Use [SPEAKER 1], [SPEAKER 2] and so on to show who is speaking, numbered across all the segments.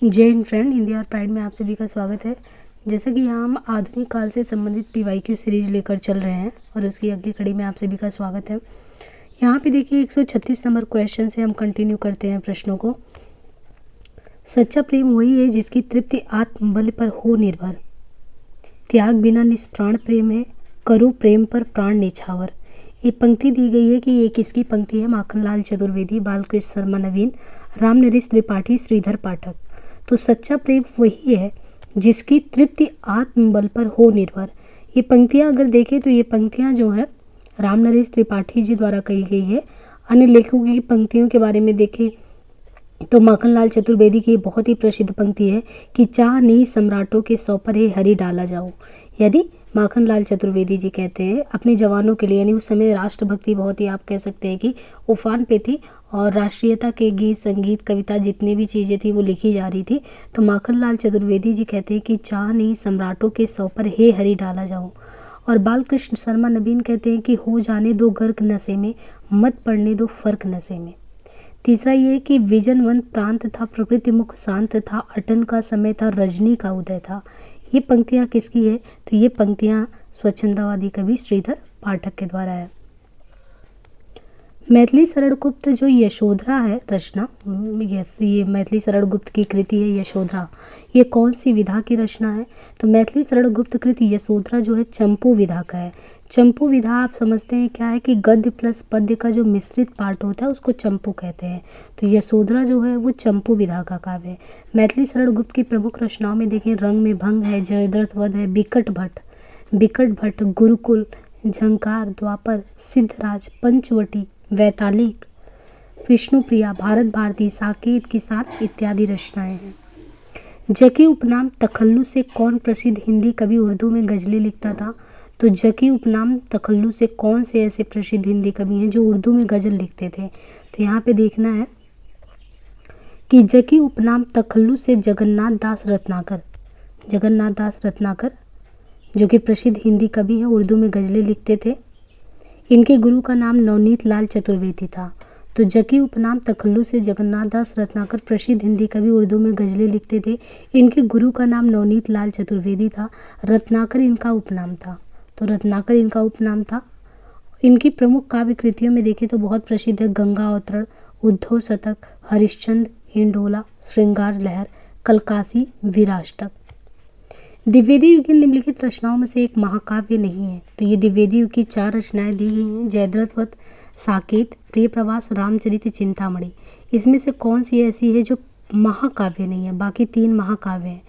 [SPEAKER 1] जय हिंद फ्रेंड, हिंदी और प्राइड में आप सभी का स्वागत है। जैसा कि यहाँ हम आधुनिक काल से संबंधित पीवाईक्यू सीरीज लेकर चल रहे हैं और उसकी अगली कड़ी में आप सभी का स्वागत है। यहाँ पे देखिए 136 नंबर क्वेश्चन से हम कंटिन्यू करते हैं प्रश्नों को। सच्चा प्रेम वही है जिसकी तृप्ति आत्मबल पर हो निर्भर। त्याग बिना निष्प्राण प्रेम है, करो प्रेम पर प्राण निछावर। ये पंक्ति दी गई है कि ये किसकी पंक्ति है? माखनलाल चतुर्वेदी, बालकृष्ण शर्मा नवीन, रामनरेश त्रिपाठी, श्रीधर पाठक। तो सच्चा प्रेम वही है जिसकी तृप्ति आत्मबल पर हो निर्भर। ये पंक्तियाँ अगर देखें तो ये पंक्तियाँ जो है रामनरेश त्रिपाठी जी द्वारा कही गई है। अन्य लेखकों की पंक्तियों के बारे में देखें तो माखनलाल चतुर्वेदी की बहुत ही प्रसिद्ध पंक्ति है कि चाह नहीं सम्राटों के सौ पर है हरि डाला जाओ। यानी माखनलाल चतुर्वेदी जी कहते हैं अपने जवानों के लिए, यानी उस समय राष्ट्रभक्ति बहुत ही आप कह सकते हैं कि उफान पे थी और राष्ट्रीयता के गीत, संगीत, कविता जितनी भी चीज़ें थी वो लिखी जा रही थी। तो माखनलाल चतुर्वेदी जी कहते हैं कि चाह नहीं सम्राटों के सौ पर हे हरि डाला जाओ। और बालकृष्ण शर्मा नवीन कहते हैं कि हो जाने दो गर्क नशे में, मत पड़ने दो फर्क नशे में। तीसरा ये है कि विजनवंत प्रांत था, प्रकृति मुख शांत था, अटन का समय था, रजनी का उदय था। ये पंक्तियाँ किसकी है? तो ये पंक्तियाँ स्वच्छंदवादी कवि श्रीधर पाठक के द्वारा है। मैथिली शरण गुप्त जो यशोधरा है रचना, ये मैथिली शरण गुप्त की कृति है यशोधरा। ये कौन सी विधा की रचना है? तो मैथिली शरण गुप्त कृति यशोधरा जो है चंपू विधा का है। चंपू विधा आप समझते हैं क्या है कि गद्य प्लस पद्य का जो मिश्रित पार्ट होता है उसको चंपू कहते हैं। तो यशोधरा जो है वो चंपू विधा का काव्य है। मैथिली शरण गुप्त की प्रमुख रचनाओं में देखें रंग में भंग है, जयद्रथ वध है, बिकट भट्ट, गुरुकुल, झंकार, द्वापर, सिद्धराज, पंचवटी, वैतालिक, विष्णुप्रिया, भारत भारती, साकेत, किसान इत्यादि रचनाएं हैं। जकी उपनाम तखल्लु से कौन प्रसिद्ध हिंदी कवि उर्दू में गजलें लिखता था? तो जकी उपनाम तखल्लु से कौन से ऐसे प्रसिद्ध हिंदी कवि हैं जो उर्दू में गजल लिखते थे? तो यहाँ पे देखना है कि जकी उपनाम तखल्लु से जगन्नाथ दास रत्नाकर जो कि प्रसिद्ध हिंदी कवि हैं, उर्दू में गजलें लिखते थे। इनके गुरु का नाम नवनीत लाल चतुर्वेदी था। तो जकी उपनाम तखल्लु से जगन्नाथ दास रत्नाकर प्रसिद्ध हिंदी कवि, उर्दू में गजलें लिखते थे। इनके गुरु का नाम नवनीत लाल चतुर्वेदी था। रत्नाकर इनका उपनाम था। इनकी प्रमुख काव्य कृतियों में देखें तो बहुत प्रसिद्ध है गंगा अवतरण, उद्धव शतक, हरिश्चंद्र, हिंडोला, श्रृंगार लहर, कलकासी, वीराष्टक। द्विवेदी युग की निम्नलिखित रचनाओं में से एक महाकाव्य नहीं है। तो ये द्विवेदी युग की 4 रचनाएं दी गई हैं, जयद्रथ वध, साकेत, प्रिय प्रवास, रामचरित, चिंतामणि। इसमें से कौन सी ऐसी है जो महाकाव्य नहीं है? बाकी 3 महाकाव्य हैं।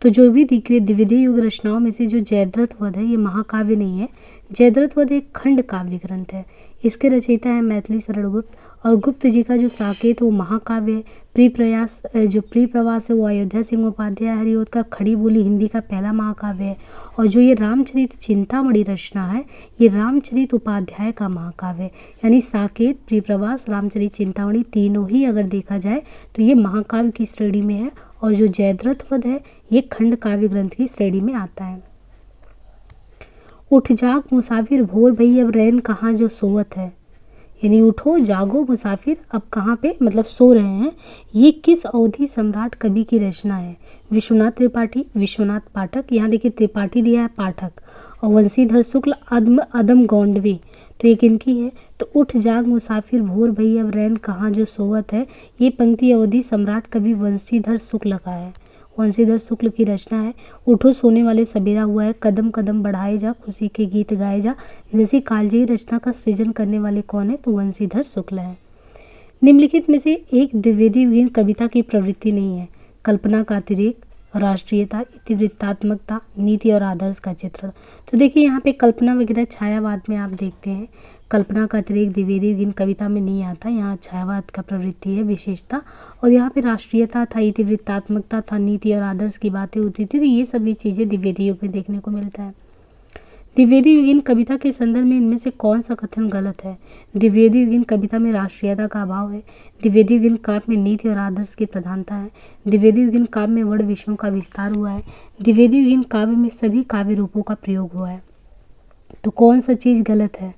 [SPEAKER 1] तो जो भी द्विवेदी युग रचनाओं में से जो जयद्रथ वध है ये महाकाव्य नहीं है। जयद्रथ वध एक खंड काव्य ग्रंथ है। इसके रचयिता है मैथिली शरण गुप्त, और गुप्त जी का जो साकेत वो महाकाव्य है। प्रिय प्रवास है वो अयोध्या सिंह उपाध्याय हरिओद का खड़ी बोली हिंदी का पहला महाकाव्य है। और जो ये रामचरित चिंतामणि रचना है ये रामचरित उपाध्याय का महाकाव्य है। यानी साकेत, प्रिय प्रवास, रामचरित चिंतामणि तीनों ही अगर देखा जाए तो ये महाकाव्य की श्रेणी में है, और जो जयद्रथ वध है ये खंड काव्य ग्रंथ की श्रेणी में आता है। उठ जाग मुसाफिर भोर भई अब रैन कहाँ जो सोवत है। यानी उठो जागो मुसाफिर, अब कहाँ पे मतलब सो रहे हैं। ये किस अवधि सम्राट कवि की रचना है? विश्वनाथ त्रिपाठी, विश्वनाथ पाठक, यहाँ देखिए त्रिपाठी दिया है, पाठक, और वंशीधर शुक्ल, अदम गौंडवी। तो एक इनकी है। तो उठ जाग मुसाफिर भोर भई अब रैन कहाँ जो सोवत है, ये पंक्ति अवधि सम्राट कवि वंशीधर शुक्ल का है। वंशीधर शुक्ल की रचना है। उठो सोने वाले सबेरा हुआ है, कदम कदम बढ़ाए जा, खुशी के गीत गाए जा। जैसी कालजयी रचना का सृजन करने वाले कौन है? तो वंशीधर शुक्ल है। निम्नलिखित में से एक द्विवेदी युगीन कविता की प्रवृत्ति नहीं है। कल्पना का अतिरेक, राष्ट्रीयता, इतिवृत्तात्मकता, नीति और आदर्श का चित्रण। तो देखिए यहाँ पे कल्पना वगैरह छायावाद में आप देखते हैं कल्पना का अतिरेक द्विवेदी युगीन कविता में नहीं आता। यहाँ छायावाद का प्रवृत्ति है विशेषता, और यहाँ पे राष्ट्रीयता था, इतिवृत्तात्मकता था, नीति और आदर्श की बातें होती थी। तो ये सभी चीज़ें द्विवेदी युग में देखने को मिलता है। द्विवेदी युगीन कविता के संदर्भ में इनमें से कौन सा कथन गलत है? द्विवेदी युगीन कविता में राष्ट्रीयता का अभाव है। द्विवेदी युगीन काव्य में नीति और आदर्श की प्रधानता है। द्विवेदी युगीन काव्य में वर्ण विषयों का विस्तार हुआ है। द्विवेदी युगीन काव्य में सभी काव्य रूपों का प्रयोग हुआ है। तो कौन सा चीज़ गलत है?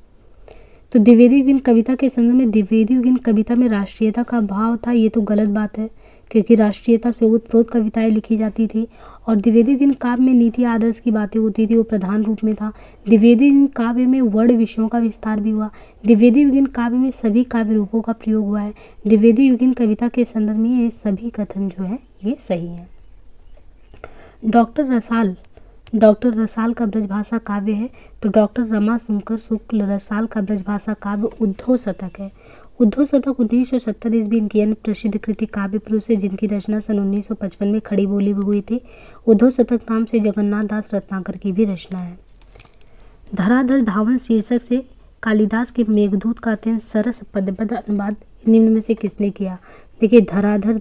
[SPEAKER 1] तो द्विवेदी युगीन कविता के संदर्भ में द्विवेदी युगीन कविता में राष्ट्रीयता का अभाव था, ये तो गलत बात है क्योंकि राष्ट्रीयता से ओतप्रोत कविताएं लिखी जाती थी। और द्विवेदी युगीन काव्य में नीति आदर्श की बातें होती थी, वो प्रधान रूप में था। द्विवेदी युगीन काव्य में वर्ण विषयों का विस्तार भी हुआ। द्विवेदी युगीन काव्य में सभी काव्य रूपों का प्रयोग हुआ है। द्विवेदी युगीन कविता के संदर्भ में ये सभी कथन जो है ये सही है। डॉक्टर रसाल का ब्रजभाषा काव्य है, तो डॉक्टर रमाशंकर शुक्ल रसाल का ब्रजभाषा काव्य उद्धव शतक है। उद्धव शतक 1970 ईस्वी इनकी अन्य प्रसिद्ध कृति काव्य पुरुष है, जिनकी रचना सन 1955 में खड़ी बोली में हुई थी। उद्धव शतक नाम से जगन्नाथ दास रत्नाकर की भी रचना है। धराधर धावन शीर्षक से कालिदास के मेघदूत का अत्यंत सरस पदबद्ध अनुवाद निम्न में से किसने किया? देखिए, धराधर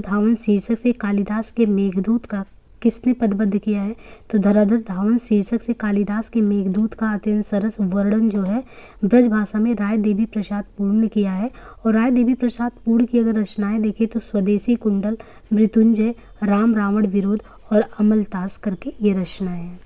[SPEAKER 1] धावन शीर्षक से कालिदास के मेघदूत का किसने पदबद्ध किया है? तो धराधर धावन शीर्षक से कालिदास के मेघदूत का अत्यंत सरस वर्णन जो है ब्रज भाषा में राय देवी प्रसाद पूर्ण ने किया है। और राय देवी प्रसाद पूर्ण की अगर रचनाएं देखें तो स्वदेशी कुंडल, मृत्युंजय, राम रावण विरोध और अमलतास करके ये रचनाएं हैं।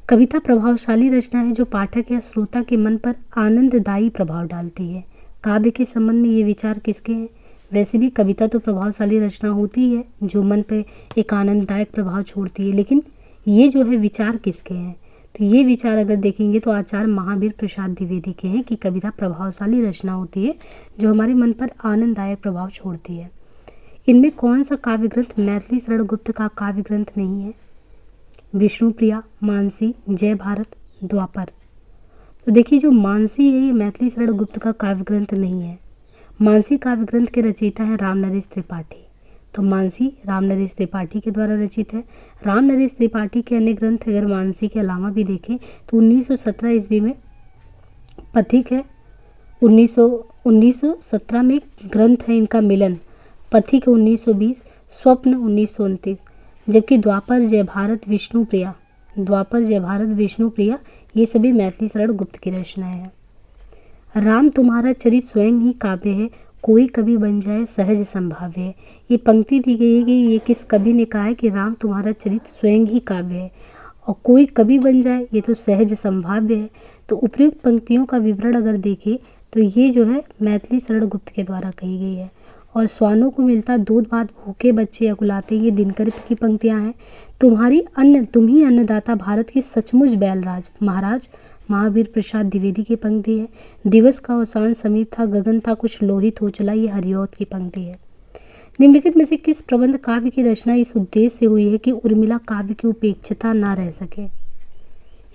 [SPEAKER 1] कविता प्रभावशाली रचना है जो पाठक या श्रोता के मन पर आनंददायी प्रभाव डालती है। काव्य के संबंध में ये विचार किसके हैं? वैसे भी कविता तो प्रभावशाली रचना होती है जो मन पे एक आनंददायक प्रभाव छोड़ती है, लेकिन ये जो है विचार किसके हैं? तो ये विचार अगर देखेंगे तो आचार्य महावीर प्रसाद द्विवेदी के हैं कि कविता प्रभावशाली रचना होती है जो हमारे मन पर आनंददायक प्रभाव छोड़ती है। इनमें कौन सा काव्य ग्रंथ मैथिली शरण गुप्त का काव्य ग्रंथ नहीं है? विष्णुप्रिया, मानसी, जय भारत, द्वापर। तो देखिए, जो मानसी है ये मैथिली शरण गुप्त का काव्य ग्रंथ नहीं है। मानसी काव्य ग्रंथ के रचयिता हैं रामनरेश त्रिपाठी। तो मानसी रामनरेश त्रिपाठी के द्वारा रचित है। रामनरेश त्रिपाठी के अन्य ग्रंथ अगर मानसी के अलावा भी देखें तो 1917 ईस्वी में पथिक है। 1917 में ग्रंथ है इनका मिलन, पथिक 1920, स्वप्न 1929। जबकि द्वापर, जय भारत, विष्णुप्रिया ये सभी मैथिली शरण गुप्त की रचनाएं हैं। राम तुम्हारा चरित स्वयं ही काव्य है, कोई कवि बन जाए सहज संभाव्य है। ये पंक्ति दी गई है कि ये किस कवि ने कहा है कि राम तुम्हारा चरित स्वयं ही काव्य है और कोई कवि बन जाए ये तो सहज संभाव्य है। तो उपयुक्त पंक्तियों का विवरण अगर देखें तो ये जो है मैथिली शरण गुप्त के द्वारा कही गई है। और स्वानों को मिलता दूध भात भूखे बच्चे अकुलाते, ये दिनकर की पंक्तियां हैं। तुम ही अन्नदाता भारत की सचमुच बैलराज, महाराज महावीर प्रसाद द्विवेदी की पंक्ति है। दिवस का अवसान समीप था, गगन था कुछ लोहित हो चला, ये हरिऔध की पंक्ति है। निम्नलिखित में से किस प्रबंध काव्य की रचना इस उद्देश्य से हुई है कि उर्मिला काव्य की उपेक्षिता ना रह सके?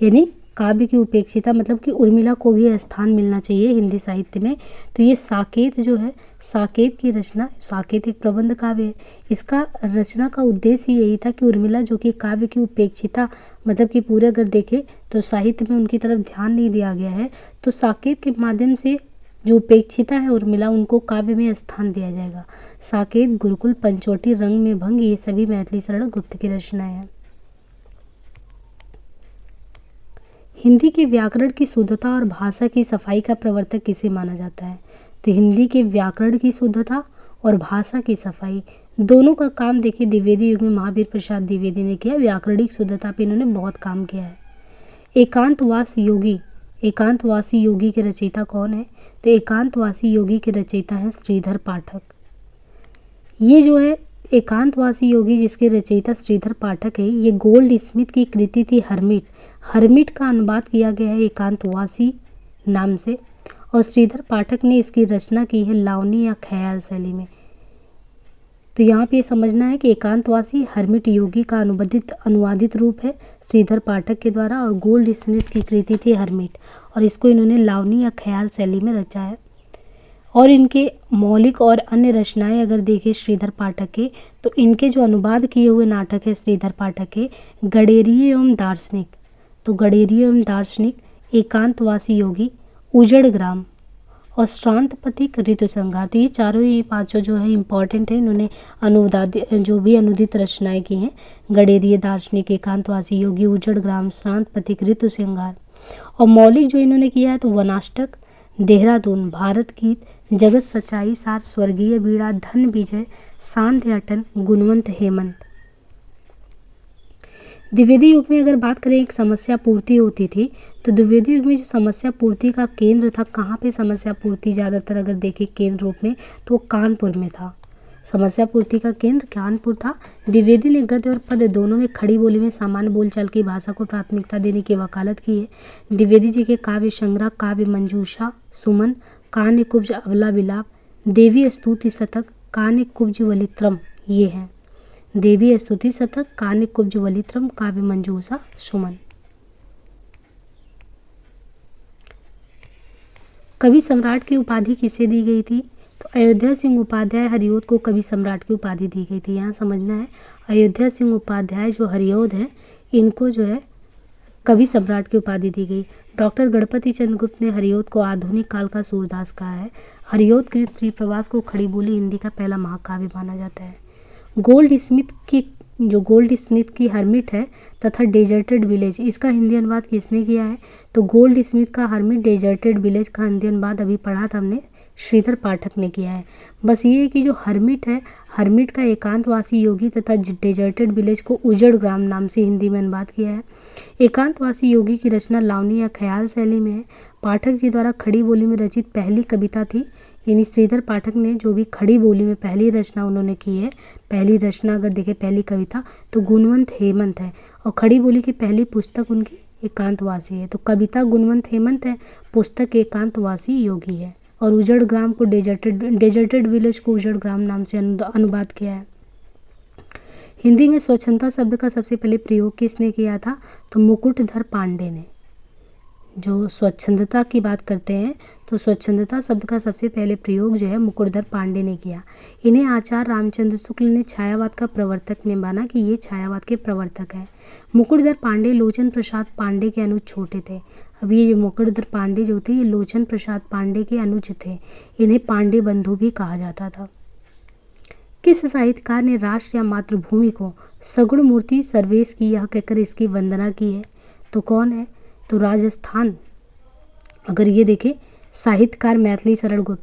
[SPEAKER 1] यानी काव्य की उपेक्षिता मतलब कि उर्मिला को भी स्थान मिलना चाहिए हिंदी साहित्य में। तो ये साकेत जो है, साकेत की रचना, साकेत एक प्रबंध काव्य है। इसका रचना का उद्देश्य यही था कि उर्मिला जो कि काव्य की उपेक्षिता मतलब कि पूरे अगर देखें तो साहित्य में उनकी तरफ ध्यान नहीं दिया गया है, तो साकेत के माध्यम से जो उपेक्षिता है उर्मिला उनको काव्य में स्थान दिया जाएगा। साकेत, गुरुकुल, पंचवटी, रंग में भंग ये सभी मैथिली शरण गुप्त की रचनाएं हैं। हिंदी के व्याकरण की शुद्धता और भाषा की सफाई का प्रवर्तक किसे माना जाता है? तो हिंदी के व्याकरण की शुद्धता और भाषा की सफाई दोनों का काम देखिए द्विवेदी युग में महावीर प्रसाद द्विवेदी ने किया। व्याकरणिक शुद्धता पे इन्होंने बहुत काम किया है। एकांतवासी योगी के रचयिता कौन है? तो एकांतवासी योगी के रचयिता हैं श्रीधर पाठक। ये जो है एकांतवासी योगी जिसके रचयिता श्रीधर पाठक है, ये गोल्ड स्मिथ की कृति थी हरमिट का अनुवाद किया गया है एकांतवासी नाम से, और श्रीधर पाठक ने इसकी रचना की है लावनी या ख्याल शैली में। तो यहाँ पे समझना है कि एकांतवासी हरमिट योगी का अनुवादित रूप है श्रीधर पाठक के द्वारा, और गोल्ड स्मिथ की कृति थी हरमिट, और इसको इन्होंने लावनी या ख्याल शैली में रचा है। और इनके मौलिक और अन्य रचनाएं अगर देखें श्रीधर पाठक के, तो इनके जो अनुवाद किए हुए नाटक है श्रीधर पाठक के, गडेरिये एवं दार्शनिक, तो गडेरिये एवं दार्शनिक, एकांतवासी योगी, उजड़ ग्राम और श्रांत पथिक, ऋतु संहार। तो ये पांचों जो है इम्पॉर्टेंट है। इन्होंने अनुदित रचनाएं की हैं, गडेरिये, दार्शनिक, एकांतवासी योगी, उजड़ ग्राम, श्रांत पथिक, ऋतु संहार। और मौलिक जो इन्होंने किया है तो वनाष्टक, देहरादून, भारत गीत, जगत सच्चाई सार, स्वर्गीय बीड़ा, धन विजय, सांध्य अटन, गुणवंत हेमंत। द्विवेदी युग में अगर बात करें एक समस्या पूर्ति होती थी, तो द्विवेदी युग में जो समस्या पूर्ति का केंद्र था, कहाँ पे समस्या पूर्ति ज़्यादातर अगर देखें केंद्र रूप में, तो कानपुर में था। समस्या पूर्ति का केंद्र कानपुर था। द्विवेदी ने गद्य और पद्य दोनों में खड़ी बोली में सामान्य बोलचाल की भाषा को प्राथमिकता देने की वकालत की है। द्विवेदी जी के काव्य संग्रह, काव्य मंजूषा, सुमन, कान्य कुब्ज अबला विलाप, देवी स्तुति शतक, कान्य कुब्ज वलित्रम, ये हैं। देवी स्तुति शतक, कान्य कुब्ज वलित्रम, काव्य मंजूषा, सुमन। कवि सम्राट की उपाधि किसे दी गई थी? तो अयोध्या सिंह उपाध्याय हरिऔध को कवि सम्राट की उपाधि दी गई थी। यहाँ समझना है, अयोध्या सिंह उपाध्याय जो हरिऔध हैं, इनको जो है कवि सम्राट की उपाधि दी गई। डॉक्टर गणपति चंद्र गुप्त ने हरिऔध को आधुनिक काल का सूरदास कहा है। हरिऔध कृत प्रवास को खड़ी बोली हिंदी का पहला महाकाव्य माना जाता है। गोल्ड स्मिथ की हर्मिट है तथा डेजर्टेड विलेज, इसका हिंदी अनुवाद किसने किया है? तो गोल्ड स्मिथ का हर्मिट डेजर्टेड विलेज का हिंदी अनुवाद अभी पढ़ा था हमने, श्रीधर पाठक ने किया है। बस ये है कि जो हर्मिट है, हर्मिट का एकांतवासी योगी तथा डेजर्टेड विलेज को उजड़ ग्राम नाम से हिंदी में अनुवाद किया है। एकांतवासी योगी की रचना लावनी या ख्याल शैली में है। पाठक जी द्वारा खड़ी बोली में रचित पहली कविता थी, यानी श्रीधर पाठक ने जो भी खड़ी बोली में पहली रचना उन्होंने की है, पहली रचना अगर देखें पहली कविता तो गुणवंत हेमंत है, और खड़ी बोली की पहली पुस्तक उनकी एकांतवासी है। तो कविता गुणवंत हेमंत है, पुस्तक एकांतवासी योगी है। और उजड़ ग्राम को डेजर्टेड विलेज को उजड़ ग्राम नाम से अनुवाद किया है। हिंदी में स्वच्छंदता शब्द का सबसे पहले प्रयोग किसने किया था? तो मुकुटधर पांडे ने। जो स्वच्छंदता की बात करते हैं, तो स्वच्छंदता शब्द का सबसे पहले प्रयोग जो है मुकुटधर पांडे ने किया। इन्हें आचार्य रामचंद्र शुक्ल ने छायावाद का प्रवर्तक में माना कि ये छायावाद के प्रवर्तक हैं। मुकुटधर पांडे लोचन प्रसाद पांडे के अनुज छोटे थे। अब ये जो मुकुटधर पांडे जो थे, ये लोचन प्रसाद पांडे के अनुज थे। इन्हें पांडे बंधु भी कहा जाता था। किस साहित्यकार ने राष्ट्र या मातृभूमि को सगुण मूर्ति सर्वेश की यह कहकर इसकी वंदना की है? तो कौन है? तो राजस्थान। अगर ये देखें, साहित्यकार मैथिली शरण गुप्त।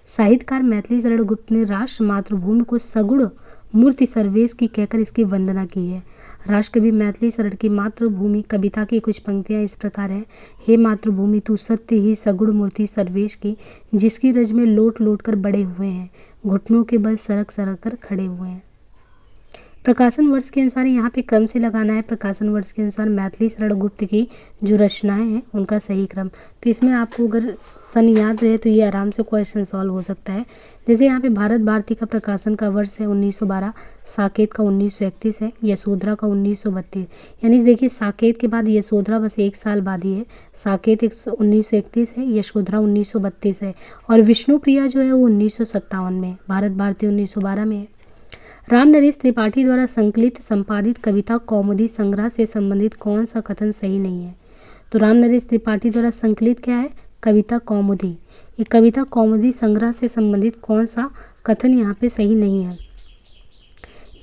[SPEAKER 1] साहित्यकार मैथिली शरण गुप्त ने राष्ट्र मातृभूमि को सगुण मूर्ति सर्वेश की कहकर इसकी वंदना की है। राष्ट्रकवि मैथिली शरण की मातृभूमि कविता की कुछ पंक्तियां इस प्रकार हैं। हे मातृभूमि तू सत्य ही सगुण मूर्ति सर्वेश की, जिसकी रज में लोट लोट कर बड़े हुए हैं, घुटनों के बल सरक सरक कर खड़े हुए हैं। प्रकाशन वर्ष के अनुसार यहाँ पे क्रम से लगाना है। प्रकाशन वर्ष के अनुसार मैथिली शरण गुप्त की जो रचनाएं हैं उनका सही क्रम। तो इसमें आपको अगर सन याद रहे तो ये आराम से क्वेश्चन सॉल्व हो सकता है। जैसे यहाँ पे भारत भारती का प्रकाशन का वर्ष है 1912, साकेत का 1931 है, यशोधरा का 1932। यानी देखिए साकेत के बाद यशोधरा बस एक साल बाद ही है। साकेत 1931 है, यशोधरा 1932 है, और विष्णुप्रिया जो है वो 1957 में, भारत भारती 1912 में है। राम नरेश त्रिपाठी द्वारा संकलित संपादित कविता कौमुदी संग्रह से संबंधित कौन सा कथन सही नहीं है? तो राम नरेश त्रिपाठी द्वारा संकलित क्या है? कविता कौमुदी। ये कविता कौमुदी संग्रह से संबंधित कौन सा कथन यहाँ पे सही नहीं है?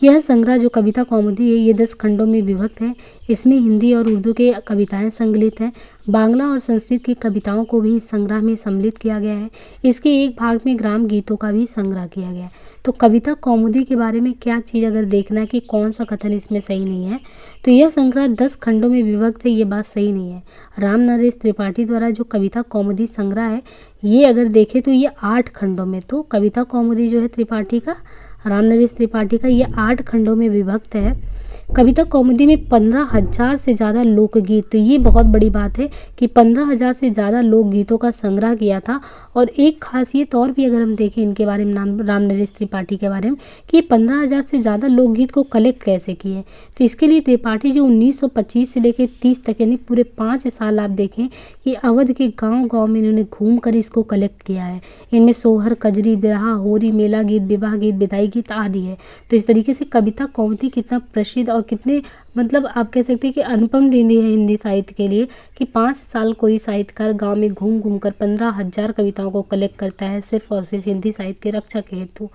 [SPEAKER 1] यह संग्रह जो कविता कौमुदी है, ये 10 खंडों में विभक्त है। इसमें हिंदी और उर्दू के कविताएं संकलित हैं। बांग्ला और संस्कृत की कविताओं को भी इस संग्रह में सम्मिलित किया गया है। इसके एक भाग में ग्राम गीतों का भी संग्रह किया गया है। तो कविता कौमुदी के बारे में क्या चीज़ अगर देखना है कि कौन सा कथन इसमें सही नहीं है, तो यह संग्रह 10 खंडों में विभक्त है, ये बात सही नहीं है। राम नरेश त्रिपाठी द्वारा जो कविता कौमुदी संग्रह है, ये अगर देखें तो ये 8 खंडों में, तो कविता कौमुदी जो है त्रिपाठी का, राम नरेश त्रिपाठी का, ये 8 खंडों में विभक्त है। कविता कौमुदी में 15,000 से ज़्यादा लोकगीत, तो ये बहुत बड़ी बात है कि 15,000 से ज़्यादा लोकगीतों का संग्रह किया था। और एक खासियत और भी अगर हम देखें इनके बारे में, राम नरेश त्रिपाठी के बारे में, कि 15,000 से ज़्यादा लोकगीत को कलेक्ट कैसे किए, तो इसके लिए त्रिपाठी जी 1925 से लेकर 30 तक यानी पूरे 5 साल आप देखें कि अवध के गाँव-गाँव में इन्होंने घूम कर इसको कलेक्ट किया है। इनमें सोहर, कजरी, बिरहा, होरी, मेला गीत, विवाह गीत, विदाई गीत आदि है। तो इस तरीके से कविता कौमुदी कितना प्रसिद्ध और कितने मतलब आप कह सकते हैं कि अनुपम निधि है हिंदी साहित्य के लिए, कि 5 साल कोई साहित्यकार गांव में घूम घूम कर 15,000 कविताओं को कलेक्ट करता है, सिर्फ और सिर्फ हिंदी साहित्य के रक्षा के हेतु।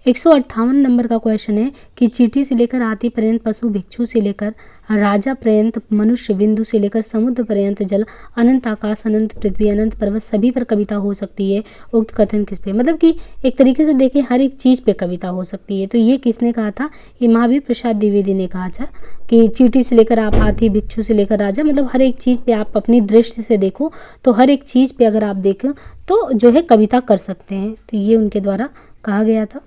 [SPEAKER 1] 158 नंबर का क्वेश्चन है कि चींटी से लेकर हाथी पर्यंत, पशु भिक्षु से लेकर राजा पर्यंत, मनुष्य बिंदु से लेकर समुद्र पर्यंत जल, अनंत आकाश, अनंत पृथ्वी, अनंत पर्वत सभी पर कविता हो सकती है। उक्त कथन किस पे, मतलब कि एक तरीके से देखिए हर एक चीज़ पे कविता हो सकती है। तो ये किसने कहा था, ये महावीर प्रसाद द्विवेदी ने कहा था कि चींटी से लेकर आप हाथी, भिक्षु से लेकर राजा, मतलब हर एक चीज़ पे आप अपनी दृष्टि से देखो तो हर एक चीज़ पे अगर आप देखें तो जो है कविता कर सकते हैं। तो ये उनके द्वारा कहा गया था।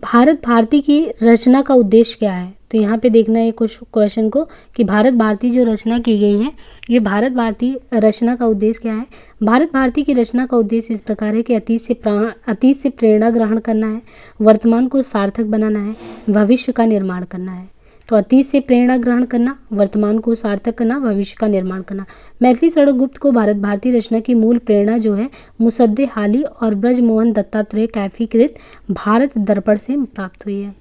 [SPEAKER 1] भारत भारती की रचना का उद्देश्य क्या है, तो यहाँ पे देखना है कुछ क्वेश्चन को कि भारत भारती जो रचना की गई है, ये भारत भारती रचना का उद्देश्य क्या है। भारत भारती की रचना का उद्देश्य इस प्रकार है कि अतीत से प्रेरणा ग्रहण करना है, वर्तमान को सार्थक बनाना है, भविष्य का निर्माण करना है। तो अतीत से प्रेरणा ग्रहण करना, वर्तमान को सार्थक करना, भविष्य का निर्माण करना। मैथिली शरण गुप्त को भारत भारती रचना की मूल प्रेरणा जो है मुसद्दे हाली और ब्रजमोहन दत्तात्रेय कैफीकृत भारत दर्पण से प्राप्त हुई है।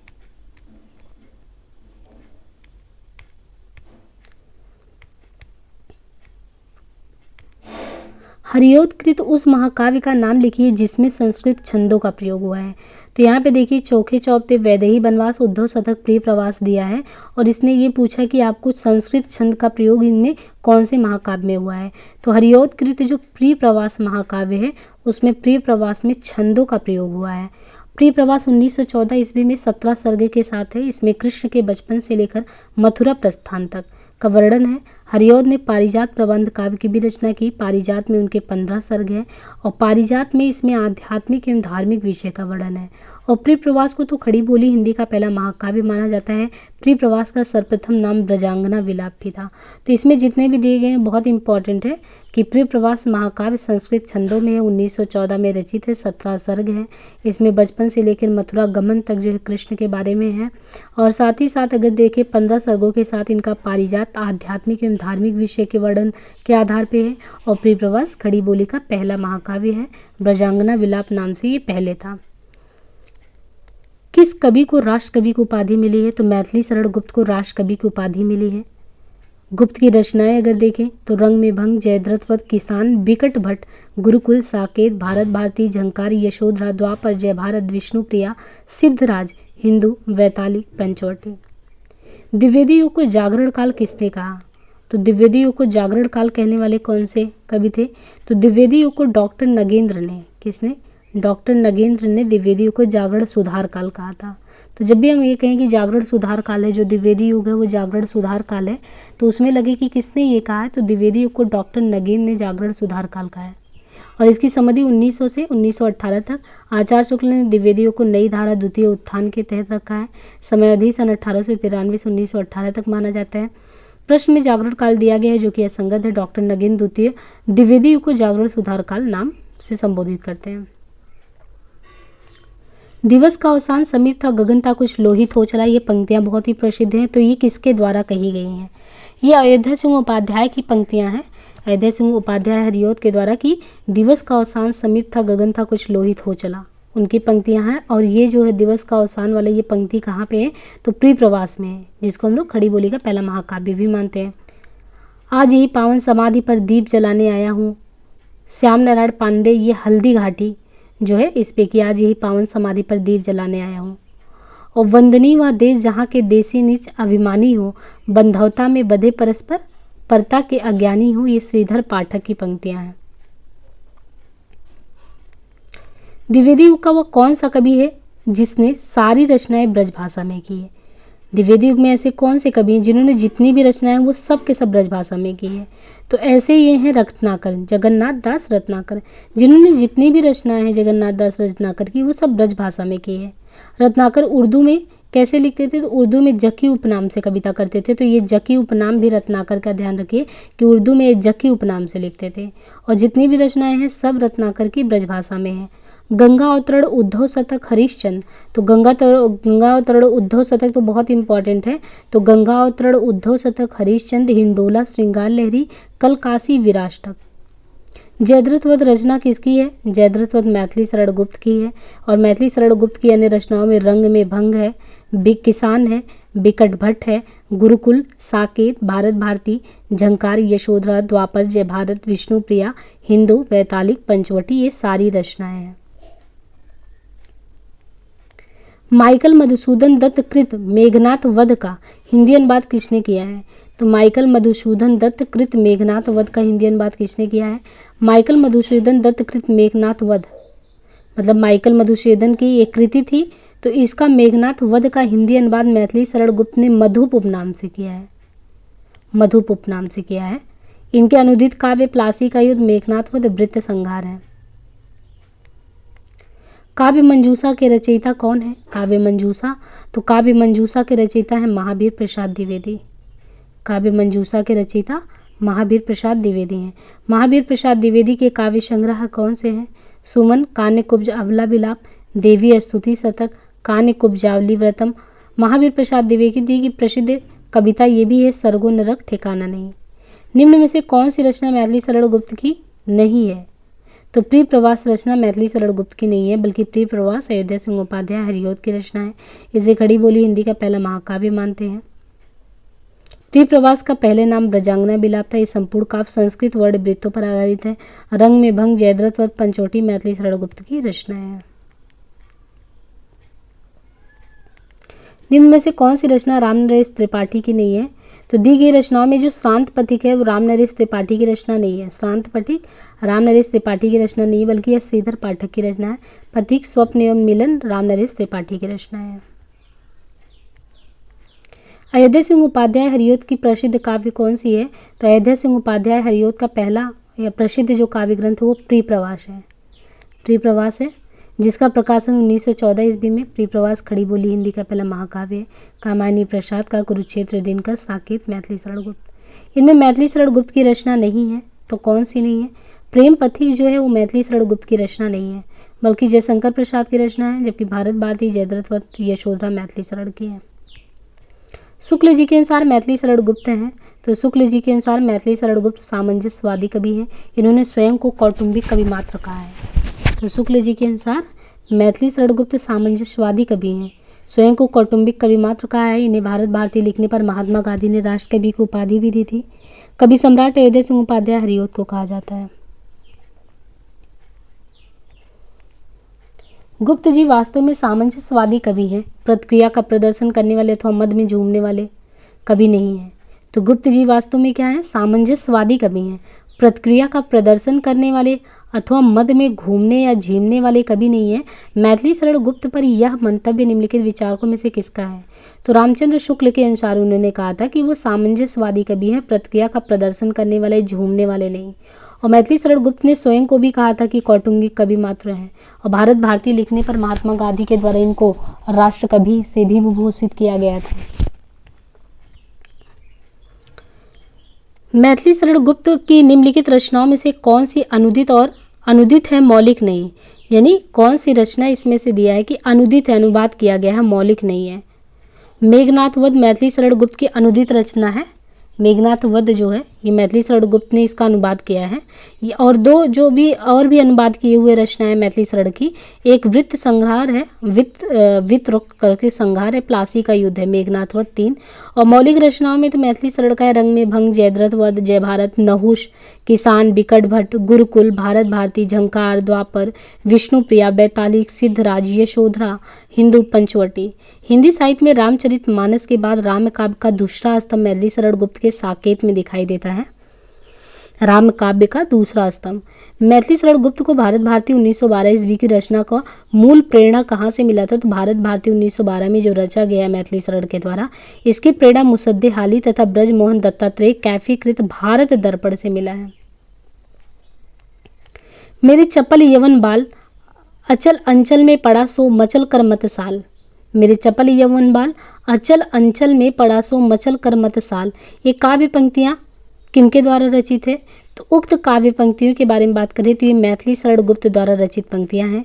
[SPEAKER 1] हरियोत्कृत उस महाकाव्य का नाम लिखिए जिसमें संस्कृत छंदों का प्रयोग हुआ है। तो यहाँ पे देखिए चोखे चौपते, वैदेही बनवास, उद्धव शतक, प्रिय प्रवास दिया है और इसने ये पूछा कि आपको संस्कृत छंद का प्रयोग इनमें कौन से महाकाव्य में हुआ है। तो हरियोत्कृत जो प्रिय प्रवास महाकाव्य है उसमें प्रिय प्रवास में छंदों का प्रयोग हुआ है। प्रिय प्रवास 1914 ईस्वी में 17 सर्ग के साथ है। इसमें कृष्ण के बचपन से लेकर मथुरा प्रस्थान तक का वर्णन है। हरिऔध ने पारिजात प्रबंध काव्य की भी रचना की। पारिजात में उनके 15 सर्ग हैं और पारिजात में इसमें आध्यात्मिक एवं धार्मिक विषय का वर्णन है। और प्रिय प्रवास को तो खड़ी बोली हिंदी का पहला महाकाव्य माना जाता है। प्रिय प्रवास का सर्वप्रथम नाम ब्रजांगना विलाप भी था। तो इसमें जितने भी दिए गए हैं बहुत इंपॉर्टेंट है कि प्रिय प्रवास महाकाव्य संस्कृत छंदों में है, 1914 में रचित है, 17 सर्ग हैं। इसमें बचपन से लेकर मथुरा गमन तक जो है कृष्ण के बारे में है। और साथ ही साथ अगर देखें 15 सर्गों के साथ इनका पारिजात आध्यात्मिक एवं धार्मिक विषय के वर्णन के आधार पर है। और प्रिय प्रवास खड़ी बोली का पहला महाकाव्य है। ब्रजांगना विलाप नाम से ये पहले था। किस कवि को राष्ट्र कवि की उपाधि मिली है, तो मैथिली शरण गुप्त को राष्ट्र कवि की उपाधि मिली है। गुप्त की रचनाएं अगर देखें तो रंग में भंग, जयद्रथ वध, किसान, बिकट भट्ट, गुरुकुल, साकेत, भारत भारती, झंकार, यशोधरा, द्वापर, जय भारत, विष्णुप्रिया, सिद्धराज, हिंदू, वैताली, पंचवटी। द्विवेदी युग को जागरण काल किसने कहा, तो द्विवेदी युग को जागरण काल कहने वाले कौन से कवि थे, तो द्विवेदी युग को डॉक्टर नगेंद्र ने, किसने, डॉक्टर नगेंद्र ने द्विवेदी युग को जागरण सुधार काल कहा था। तो जब भी हम ये कहें कि जागरण सुधार काल है, जो द्विवेदी युग है वो जागरण सुधार काल है, तो उसमें लगे कि किसने ये कहा है, तो द्विवेदी युग को डॉक्टर नगेंद्र ने जागरण सुधार काल कहा है। और इसकी समाधि 1900 से 1918 तक आचार्य शुक्ल ने द्विवेदी युग को नई धारा द्वितीय उत्थान के तहत रखा है। समय अवधि सन 1893 से 1918 तक माना जाता है। प्रश्न में जागरण काल दिया गया है जो कि असंगत है। डॉक्टर नगेंद्र द्वितीय द्विवेदी युग को जागरण सुधार काल नाम से संबोधित करते हैं। दिवस का अवसान समीप था, गगन था कुछ लोहित हो चला, ये पंक्तियां बहुत ही प्रसिद्ध हैं। तो ये किसके द्वारा कही गई हैं, ये अयोध्या सिंह उपाध्याय की पंक्तियां हैं। अयोध्या सिंह उपाध्याय हरिऔध के द्वारा की दिवस का अवसान समीप था, गगन था कुछ लोहित हो चला, उनकी पंक्तियां हैं। और ये जो है दिवस का अवसान वाला ये पंक्ति कहाँ पे है, तो प्रिय प्रवास में है, जिसको हम लोग खड़ी बोली का पहला महाकाव्य भी मानते हैं। आज यही पावन समाधि पर दीप जलाने आया हूँ, श्याम नारायण पांडे ये हल्दी घाटी जो है इस पे कि आज यही पावन समाधि पर दीप जलाने आया हूँ। और वंदनीय वह देश जहाँ के देसी नीच अभिमानी हो, बंधवता में बधे परस्पर परता के अज्ञानी हो, ये श्रीधर पाठक की पंक्तियां हैं। द्विवेदी युग का वह कौन सा कवि है जिसने सारी रचनाएं ब्रजभाषा में की है। द्विवेदी युग में ऐसे कौन से कवि हैं जिन्होंने जितनी भी रचनाएं वो सब के सब ब्रजभाषा में की है, तो ऐसे ये हैं रत्नाकर, जगन्नाथ दास रत्नाकर, जिन्होंने जितनी भी रचनाएं हैं जगन्नाथ दास रत्नाकर की वो सब ब्रजभाषा में की है। रत्नाकर उर्दू में कैसे लिखते थे, तो उर्दू में जकी उपनाम से कविता करते थे। तो ये जकी उपनाम भी रत्नाकर का ध्यान रखिए कि उर्दू में ये जकी उपनाम से लिखते थे। और जितनी भी रचनाएं हैं सब रत्नाकर की ब्रजभाषा में है। गंगा अवतरण उद्धव शतक हरिश्चंद्र, तो गंगा अवतरण उद्धव शतक तो बहुत इंपॉर्टेंट है। तो गंगा अवतरण उद्धव शतक हरिश्चंद्र, हिंडोला, श्रृंगार लहरी, कलकासी, विराष्टक। जयद्रथ वध रचना किसकी है, जयद्रथ वध मैथिली शरण गुप्त की है। और मैथिली शरण गुप्त की अन्य रचनाओं में रंग में भंग है, किसान है, बिकट भट्ट है, गुरुकुल, साकेत, भारत भारती, झंकार, यशोधरा, द्वापर, जय भारत, विष्णुप्रिया, हिंदू, वैतालिक, पंचवटी, ये सारी रचनाएं हैं। माइकल मधुसूदन दत्त कृत मेघनाथ वध का हिंदी अनुवाद किसने किया है? तो माइकल मधुसूदन दत्त कृत मेघनाथ वध का हिंदी अनुवाद किसने किया है? माइकल मधुसूदन दत्त कृत मेघनाथ वध मतलब माइकल मधुसूदन की एक कृति थी, तो इसका मेघनाथ वध का हिंदी अनुवाद मैथिली शरण गुप्त ने मधुप उपनाम से किया है। मधुप उपनाम से किया है। इनके अनुदित काव्य प्लासी का युद्ध, मेघनाथ वध, वृत्त संहार है। काव्य मंजूषा के रचयिता कौन है? काव्य मंजूषा, तो काव्य मंजूषा के रचयिता है महावीर प्रसाद द्विवेदी। काव्य मंजूषा के रचयिता महावीर प्रसाद द्विवेदी हैं। महावीर प्रसाद द्विवेदी के काव्य संग्रह कौन से हैं? सुमन, कान्य कुब्ज अबला विलाप, देवी स्तुति शतक, कान्य कुब्जावली व्रतम। महावीर प्रसाद द्विवेदी की प्रसिद्ध कविता ये भी है, सर्गो नरक ठिकाना नहीं। निम्न में से कौन सी रचना मैथिली शरण गुप्त की नहीं है? तो प्रिय प्रवास रचना मैथिली शरण गुप्त की नहीं है, बल्कि प्रिय प्रवास अयोध्या सिंह उपाध्याय हरिऔध की रचना है। इसे खड़ी बोली हिंदी का पहला महाकाव्य मानते हैं। प्रिय प्रवास का पहले नाम ब्रजांगना विलाप था। ये संपूर्ण काव्य संस्कृत वर्ण वृत्तों पर आधारित है। रंग में भंग, जयद्रथ वध, पंचवटी मैथिली शरण गुप्त की रचनाएं हैं। निम्न में से कौन सी रचना रामनरेश त्रिपाठी की नहीं है? तो दी गई रचनाओं में जो श्रांत पथिक है वो रामनरेश त्रिपाठी की रचना नहीं है। श्रांत पथिक रामनरेश त्रिपाठी की रचना नहीं है, बल्कि यह श्रीधर पाठक की रचना है। पथिक, स्वप्न एवं मिलन रामनरेश त्रिपाठी की रचना है। अयोध्या सिंह उपाध्याय हरिऔध की प्रसिद्ध काव्य कौन सी है? तो अयोध्या सिंह उपाध्याय हरिऔध का पहला या प्रसिद्ध जो काव्य ग्रंथ है वो प्रिय प्रवास है। प्रिय प्रवास है, जिसका प्रकाशन 1914 ईस्वी में। प्रिय प्रवास खड़ी बोली हिंदी का पहला महाकाव्य है। कामायनी प्रसाद का, कुरुक्षेत्र, दिनकर, साकेत, मैथिली शरण गुप्त। इनमें मैथिली शरण गुप्त की रचना नहीं है, तो कौन सी नहीं है? प्रेम पथिक जो है वो मैथिली शरण गुप्त की रचना नहीं है, बल्कि जयशंकर प्रसाद की रचना है। जबकि भारत भारती, जयद्रथ वध, यशोधरा मैथिली शरण की है। शुक्ल जी के अनुसार मैथिली शरण गुप्त हैं, तो शुक्ल जी के अनुसार मैथिली शरण गुप्त सामंजस्यवादी कवि हैं। इन्होंने स्वयं को कौटुंबिक कवि मात्र कहा है। तो शुक्ल जी के अनुसार मैथिली शरण गुप्त सामंजस्यवादी कवि हैं, स्वयं को कौटुंबिक कवि मात्र कहा है। इन्हें भारत भारती लिखने पर महात्मा गांधी ने राष्ट्र कवि की उपाधि भी दी थी। कवि सम्राट अयोध्या सिंह उपाध्याय हरिऔध को कहा जाता है। गुप्त जी वास्तव में सामंजस्यवादी कवि हैं। प्रतिक्रिया का प्रदर्शन करने वाले अथवा मद में झूमने वाले कवि नहीं हैं। तो गुप्त जी वास्तव में क्या है? सामंजस्यवादी कवि हैं। प्रतिक्रिया का प्रदर्शन करने वाले अथवा मद में घूमने या झूमने वाले कवि नहीं है। मैथिली शरण गुप्त पर यह मंतव्य निम्नलिखित विचारकों में से किसका है? तो रामचंद्र शुक्ल के अनुसार उन्होंने कहा था कि वो सामंजस्यवादी कवि हैं, प्रतिक्रिया का प्रदर्शन करने वाले, झूमने वाले नहीं। और मैथिली शरण गुप्त ने स्वयं को भी कहा था कि कौटुंबिक कवि मात्र हैं। और भारत भारती लिखने पर महात्मा गांधी के द्वारा इनको राष्ट्र कवि से भी विभूषित किया गया था। मैथिली शरण गुप्त की निम्नलिखित रचनाओं में से कौन सी अनुदित और अनुदित है, मौलिक नहीं? यानी कौन सी रचना इसमें से दिया है कि अनुदित है, अनुवाद किया गया है, मौलिक नहीं है? मेघनाथ वध मैथिली शरण गुप्त की अनुदित रचना है। मेघनाथ वध जो है ये मैथिली शरण गुप्त ने इसका अनुवाद किया है। ये और दो जो भी और भी अनुवाद किए हुए रचनाएं मैथिली शरण की, एक वृत्त संहार है, वित्त रुक करके संहार है, प्लासी का युद्ध है, मेघनाथ वध 3। और मौलिक रचनाओं में तो मैथिली शरण का है रंग में भंग, जयद्रथ वध, जय भारत, नहुष, किसान, बिकट भट्ट, गुरुकुल, भारत भारती, झंकार, द्वापर, विष्णुप्रिया, वैतालिक, सिद्धराज, यशोधरा, हिंदू, पंचवटी। हिंदी साहित्य में रामचरितमानस के बाद राम काव्य का दूसरा स्तंभ मैथिली शरण गुप्त के साकेत में दिखाई देता है। राम काव्य का दूसरा स्तंभ मैथिली शरण गुप्त को भारत भारती 1912 ईस्वी की रचना का मूल प्रेरणा कहाँ से मिला था? तो भारत भारती 1912 में जो रचा गया मैथिली शरण के द्वारा, इसकी प्रेरणा मुसद्दे हाली तथा ब्रजमोहन दत्तात्रेय कैफीकृत भारत दर्पण से मिला है। मेरे चपल यवन बाल अचल अंचल में पड़ा सो मचल कर मत साल। मेरे चपल यवन बाल अचल अंचल में पड़ा सो मचल कर मत साल। ये काव्य पंक्तियाँ किनके द्वारा रचित है? तो उक्त काव्य पंक्तियों के बारे में बात करें तो ये मैथिली शरण गुप्त द्वारा रचित पंक्तियाँ हैं।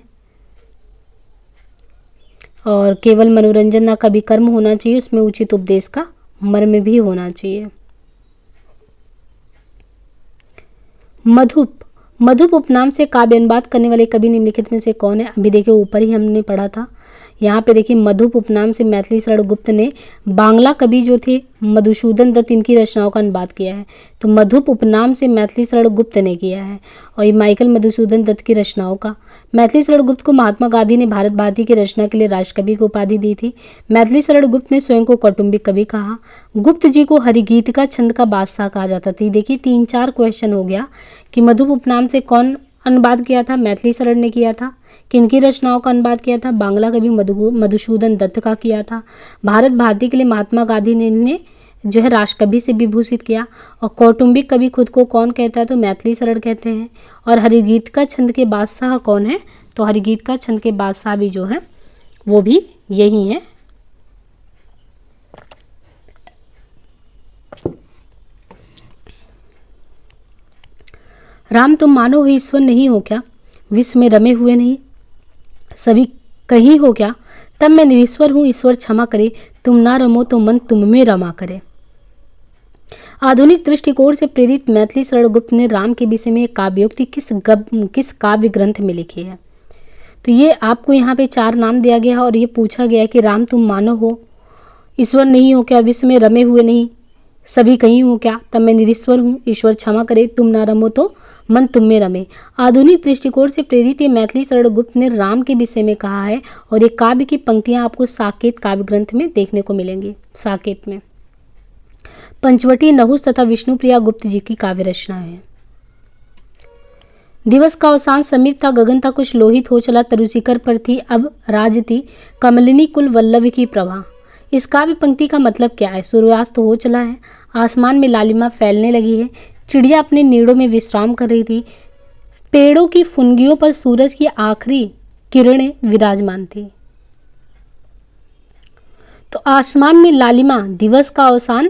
[SPEAKER 1] और केवल मनोरंजन ना कभी कर्म होना चाहिए, उसमें उचित उपदेश का मर्म भी होना चाहिए। मधुप उपनाम से काव्य अनुवाद करने वाले कवि निम्नलिखित में से कौन है? अभी देखिए ऊपर ही हमने पढ़ा था यहाँ पे देखिए मधुप उपनाम से मैथिली शरण गुप्त ने बांग्ला कवि जो थे मधुसूदन दत्त इनकी रचनाओं का अनुवाद किया है। तो मधुप उपनाम से मैथिली शरण गुप्त ने किया है और ये माइकल मधुसूदन दत्त की रचनाओं का। मैथिली शरण गुप्त को महात्मा गांधी ने भारत भारती की रचना के लिए राष्ट्रकवि की उपाधि दी थी। मैथिली शरण गुप्त ने स्वयं को कौटुंबिक कवि कहा। गुप्त जी को हरिगीत का छंद का बादशाह कहा जाता था। देखिए 3-4 क्वेश्चन हो गया कि मधुप उपनाम से कौन अनुवाद किया था, मैथिली शरण ने किया था। किनकी रचनाओं का अनुवाद किया था, बांग्ला कवि मधुसूदन दत्त का किया था। भारत भारती के लिए महात्मा गांधी ने इन्हें जो है राष्ट्रकवि से विभूषित किया। और कौटुंबिक कवि खुद को कौन कहता है, तो मैथिली शरण कहते हैं। और हरिगीत का छंद के बादशाह कौन है, तो हरिगीत का छंद के बादशाह भी जो है वो भी यही है। राम तुम मानो हो ईश्वर नहीं हो क्या, विश्व में रमे हुए नहीं सभी कहीं हो क्या, तब मैं निरीश्वर हूँ ईश्वर क्षमा करे, तुम ना रमो तो मन तुम में रमा करे। आधुनिक दृष्टिकोण से प्रेरित मैथिली शरण गुप्त ने राम के विषय में काव्योक्ति किस काव्य ग्रंथ में लिखी है। तो ये आपको यहाँ पे 4 नाम दिया गया है और ये पूछा गया है कि राम तुम मानो हो ईश्वर नहीं हो क्या, विश्व में रमे हुए नहीं सभी कहीं हो क्या, तब मैं निरीश्वर हूँ ईश्वर क्षमा करे, तुम ना रमो तो मन तुम में रमे। आधुनिक दृष्टिकोण से प्रेरित ये मैथिली शरण गुप्त ने राम के विषय में कहा है और ये काव्य की पंक्तियां आपको साकेत काव्य ग्रंथ में देखने को मिलेंगी। साकेत में पंचवटी, नहुस तथा विष्णुप्रिया गुप्त जी की काव्य रचना है। दिवस का अवसान समीप था, गगन था कुछ लोहित हो चला, तरुशिखर पर थी अब राज थी कमलिनी कुल वल्लभ की प्रभा। इस काव्य पंक्ति का मतलब क्या है। सूर्यास्त हो चला है, आसमान में लालिमा फैलने लगी है, चिड़िया अपने नीड़ों में विश्राम कर रही थी, पेड़ों की फुनगियों पर सूरज की आखिरी किरणें विराजमान थी। तो आसमान में लालिमा, दिवस का अवसान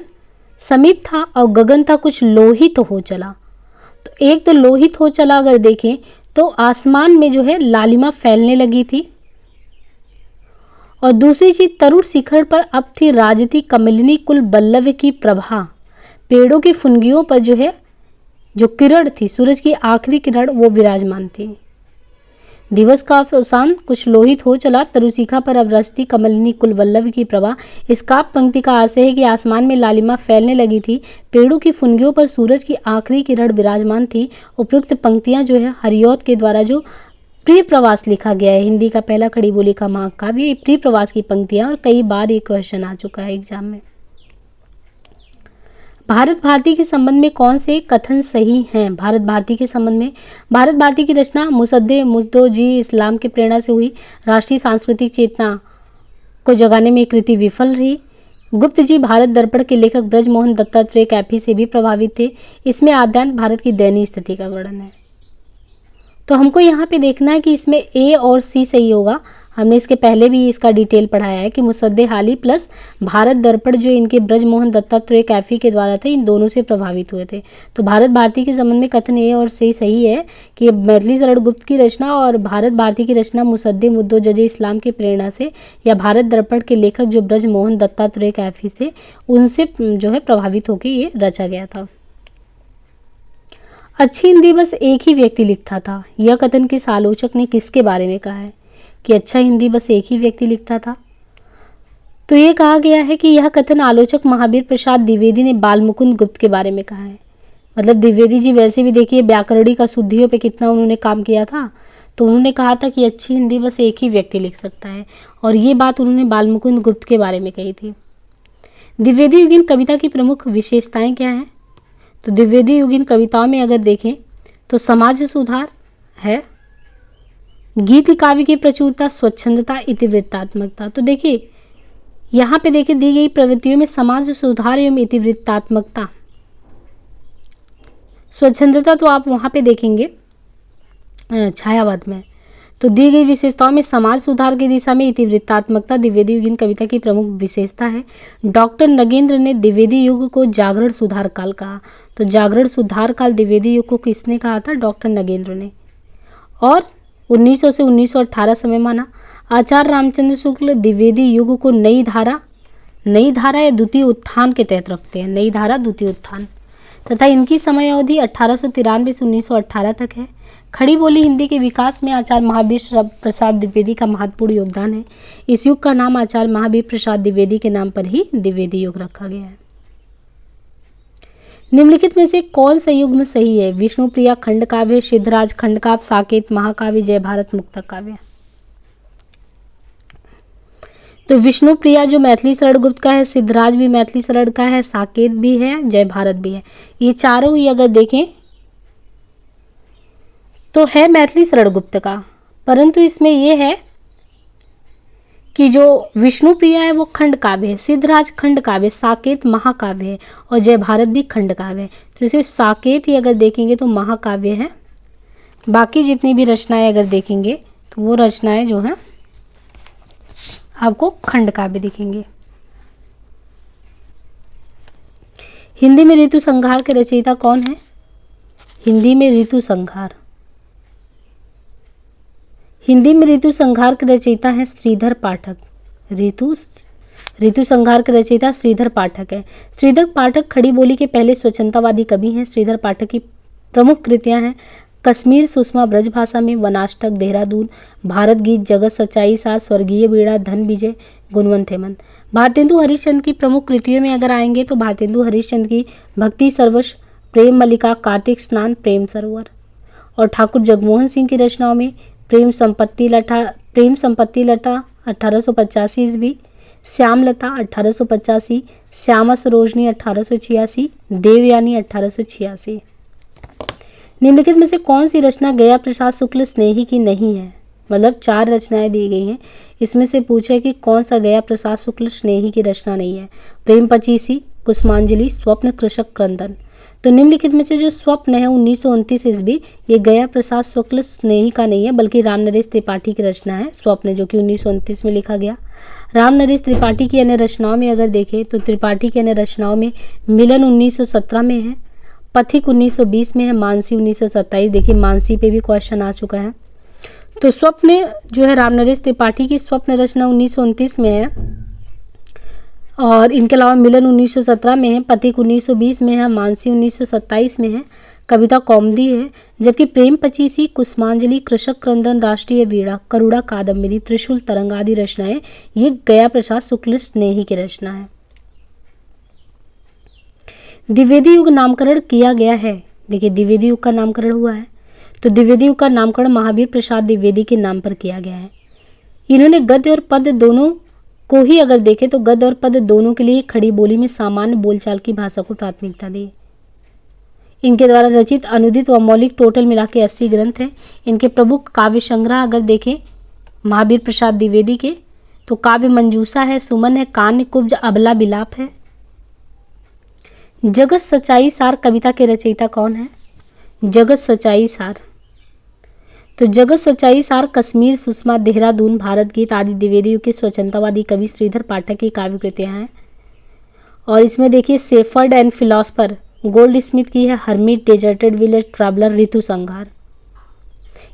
[SPEAKER 1] समीप था और गगन था कुछ लोहित हो चला। तो एक तो लोहित हो चला अगर देखें तो आसमान में जो है लालिमा फैलने लगी थी और दूसरी चीज तरुण शिखर पर अब थी राजती कमलिनी कुल बल्लभ की प्रभा। पेड़ों की फुनगियों पर जो है जो किरण थी, सूरज की आखिरी किरण वो विराजमान थी। दिवस का अवसान कुछ लोहित हो चला, तरुशिखा पर अब रचती कमलिनी कुल वल्लभ की प्रभा। इस काव्य पंक्ति का आशय है कि आसमान में लालिमा फैलने लगी थी, पेड़ों की फुनगियों पर सूरज की आखिरी किरण विराजमान थी। उपयुक्त पंक्तियां जो है हरिऔध के द्वारा जो प्रिय प्रवास लिखा गया है, हिंदी का पहला खड़ी बोली का महाकाव्य, प्रिय प्रवास की पंक्तियां और कई बार ये क्वेश्चन आ चुका है एग्जाम में। भारत भारती के संबंध में कौन से कथन सही हैं। भारत भारती के संबंध में भारत भारती की रचना मुसद्दे मुद्दोजी इस्लाम की प्रेरणा से हुई, राष्ट्रीय सांस्कृतिक चेतना को जगाने में कृति विफल रही। गुप्त जी भारत दर्पण के लेखक ब्रजमोहन दत्तात्रेय कैफी से भी प्रभावित थे। इसमें आद्यांत भारत की दयनीय स्थिति का वर्णन है। तो हमको यहाँ पे देखना है कि इसमें ए और सी सही होगा। हमने इसके पहले भी इसका डिटेल पढ़ाया है कि मुसद्दे हाली प्लस भारत दर्पण जो इनके ब्रजमोहन दत्तात्रेय कैफी के द्वारा थे, इन दोनों से प्रभावित हुए थे। तो भारत भारती के संबंध में कथन ए और सी सही है कि मैथिली शरण गुप्त की रचना और भारत भारती की रचना मुसद्दे मुद्दोजी इस्लाम की प्रेरणा से या भारत दर्पण के लेखक जो ब्रजमोहन दत्तात्रेय कैफी थे उनसे जो है प्रभावित होकर ये रचा गया था। अच्छी हिंदी बस एक ही व्यक्ति लिखता था, यह कथन किस आलोचक ने किसके बारे में कहा है कि अच्छा हिंदी बस एक ही व्यक्ति लिखता था। तो ये कहा गया है कि यह कथन आलोचक महावीर प्रसाद द्विवेदी ने बालमुकुंद गुप्त के बारे में कहा है। मतलब द्विवेदी जी वैसे भी देखिए व्याकरणिक अशुद्धियों पे कितना उन्होंने काम किया था। तो उन्होंने कहा था कि अच्छी हिंदी बस एक ही व्यक्ति लिख सकता है और ये बात उन्होंने बालमुकुंद गुप्त के बारे में कही थी। द्विवेदी युगीन कविता की प्रमुख विशेषताएं क्या हैं। तो द्विवेदी युगीन कविताओं में अगर देखें तो समाज सुधार है, गीत काव्य की प्रचुरता, स्वच्छंदता, इतिवृत्तात्मकता। तो देखिए यहाँ पे देखिए दी गई प्रवृत्तियों में समाज सुधार एवं इतिवृत्तात्मकता, स्वच्छंदता तो आप वहाँ पे देखेंगे छायावाद में। तो दी गई विशेषताओं में समाज सुधार की दिशा में इतिवृत्तात्मकता द्विवेदी युगीन कविता की प्रमुख विशेषता है। डॉक्टर नगेंद्र ने द्विवेदी युग को जागरण सुधार काल कहा। तो जागरण सुधार काल द्विवेदी युग को किसने कहा था, डॉक्टर नगेंद्र ने। और 1900 से 1918 समय माना। आचार्य रामचंद्र शुक्ल द्विवेदी युग को नई धारा या द्वितीय उत्थान के तहत रखते हैं, नई धारा द्वितीय उत्थान, तथा इनकी समय अवधि 1893 से 1918 तक है। खड़ी बोली हिंदी के विकास में आचार्य महावीर प्रसाद द्विवेदी का महत्वपूर्ण योगदान है। इस युग का नाम आचार्य महावीर प्रसाद द्विवेदी के नाम पर ही द्विवेदी युग रखा गया है। निम्नलिखित में से कौन सा युग्म सही है? विष्णुप्रिया खंड काव्य, सिद्धराज खंड काव्य, साकेत महाकाव्य, जय भारत मुक्तक काव्य। तो विष्णुप्रिया जो मैथिली शरण गुप्त का है, सिद्धराज भी मैथिली शरण का है, साकेत भी है, जय भारत भी है। ये चारों ही अगर देखें तो है मैथिली शरण गुप्त का, परंतु इसमें यह है कि जो विष्णुप्रिया है वो खंड काव्य है, सिद्धराज खंड काव्य, साकेत महाकाव्य है और जय भारत भी खंड काव्य है। तो सिर्फ साकेत ही अगर देखेंगे तो महाकाव्य है, बाकी जितनी भी रचनाएं अगर देखेंगे तो वो रचनाएं जो हैं आपको खंड काव्य दिखेंगे। हिंदी में ऋतु संहार के रचयिता कौन है? हिंदी में ऋतु संहार के रचयिता हैं श्रीधर पाठक। ऋतु संहार के रचयिता श्रीधर पाठक है। श्रीधर पाठक खड़ी बोली के पहले स्वच्छंदतावादी कवि हैं। श्रीधर पाठक की प्रमुख कृतियां हैं कश्मीर सुषमा ब्रज भाषा में, वनाष्टक, देहरादून, भारत गीत, जगत सच्चाई सार, स्वर्गीय बीड़ा, धन विजय, गुणवंत हेमंत। भारतेंदु हरिश्चंद्र की प्रमुख कृतियों में अगर आएंगे तो भारतेंदु हरिश्चंद्र की भक्ति सर्वश, प्रेम मल्लिका, कार्तिक स्नान, प्रेम सरोवर। और ठाकुर जगमोहन सिंह की रचनाओं में प्रेम संपत्ति लता 1885 ईस्वी, श्यामलता 1885, श्यामा सरोजनी 1886, देवयानी 1886। निम्नलिखित में से कौन सी रचना गया प्रसाद शुक्ल स्नेही की नहीं है? मतलब 4 रचनाएं दी गई हैं, इसमें से पूछे कि कौन सा गया प्रसाद शुक्ल स्नेही की रचना नहीं है? प्रेम पचीसी, कुसुमांजलि, स्वप्न, कृषक क्रंदन। तो निम्नलिखित में से जो स्वप्न है 1929 ईस्वी, ये गया प्रसाद शुक्ल स्नेही का नहीं है बल्कि रामनरेश त्रिपाठी की रचना है स्वप्न, जो कि 1929 में लिखा गया। रामनरेश त्रिपाठी की अन्य रचनाओं में अगर देखें तो त्रिपाठी की अन्य रचनाओं में मिलन 1917 में है, पथिक 1920 में है, मानसी 1927। देखिए मानसी पे भी क्वेश्चन आ चुका है। तो स्वप्न जो है रामनरेश त्रिपाठी की स्वप्न रचना 1929 में है और इनके अलावा मिलन 1917 में है, पथिक 1920 में है, मानसी 1927 में है, कविता कौमुदी है। जबकि प्रेम पचीसी, कुसुमांजलि, कृषक क्रंदन, राष्ट्रीय वीणा, करुणा कादम्बरी, त्रिशूल तरंग आदि रचनाएं ये गया प्रसाद शुक्ल स्नेही की रचना है। द्विवेदी युग नामकरण किया गया है। देखिए द्विवेदी युग का नामकरण हुआ है, तो द्विवेदी युग का नामकरण महावीर प्रसाद द्विवेदी के नाम पर किया गया है। इन्होंने गद्य और पद्य दोनों को ही अगर देखें तो गद्य और पद्य दोनों के लिए खड़ी बोली में सामान्य बोलचाल की भाषा को प्राथमिकता दी। इनके द्वारा रचित अनुदित व मौलिक टोटल मिला के 80 ग्रंथ हैं। इनके प्रमुख काव्य संग्रह अगर देखें महावीर प्रसाद द्विवेदी के तो काव्य मंजूषा है, सुमन है, कान्य कुब्ज, अबला बिलाप है। जगत सच्चाई सार कविता के रचयिता कौन है? जगत सच्चाई सार। तो जगत सच्चाई सार कश्मीर सुषमा, देहरादून, भारत गीत आदि द्विवेदी युग के स्वच्छंदतावादी कवि श्रीधर पाठक की काव्य कृतियां हैं। और इसमें देखिए shepherd and philosopher gold Smith की है, हर्मिट, डेजर्टेड विलेज, ट्रैवलर, ऋतु संहार,